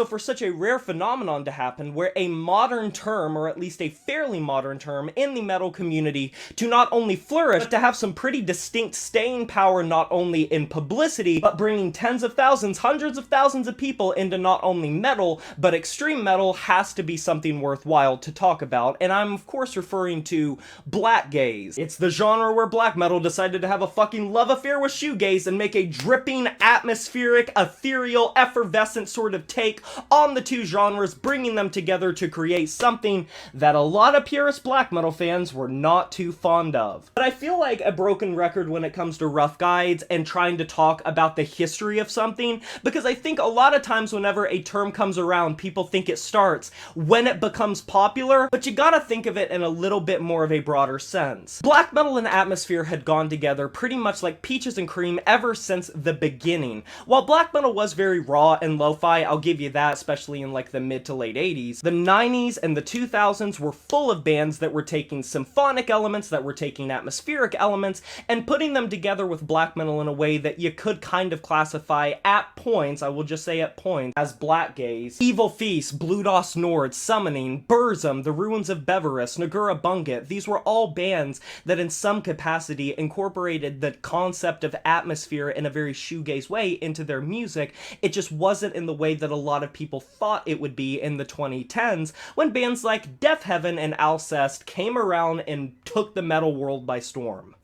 So for such a rare phenomenon to happen, where a modern term, or at least a fairly modern term, in the metal community to not only flourish, but to have some pretty distinct staying power not only in publicity, but bringing tens of thousands, hundreds of thousands of people into not only metal, but extreme metal, has to be something worthwhile to talk about, and I'm of course referring to Blackgaze. It's the genre where black metal decided to have a fucking love affair with shoegaze and make a dripping, atmospheric, ethereal, effervescent sort of take on the two genres, bringing them together to create something that a lot of purist black metal fans were not too fond of. But I feel like a broken record when it comes to rough guides and trying to talk about the history of something, because I think a lot of times whenever a term comes around, people think it starts when it becomes popular, but you gotta think of it in a little bit more of a broader sense. Black metal and atmosphere had gone together pretty much like peaches and cream ever since the beginning. While black metal was very raw and lo-fi, I'll give you that, especially in like the mid to late 80s, the 90s and the 2000s were full of bands that were taking symphonic elements, that were taking atmospheric elements, and putting them together with black metal in a way that you could kind of classify at points, I will just say at points, as Blackgaze. Evil Feast, Bluedos Nord, Summoning, Burzum, The Ruins of Beverus, Nagura Bunget, these were all bands that in some capacity incorporated the concept of atmosphere in a very shoegaze way into their music. It just wasn't in the way that a lot of people thought it would be in the 2010s, when bands like Death Heaven and Alcest came around and took the metal world by storm.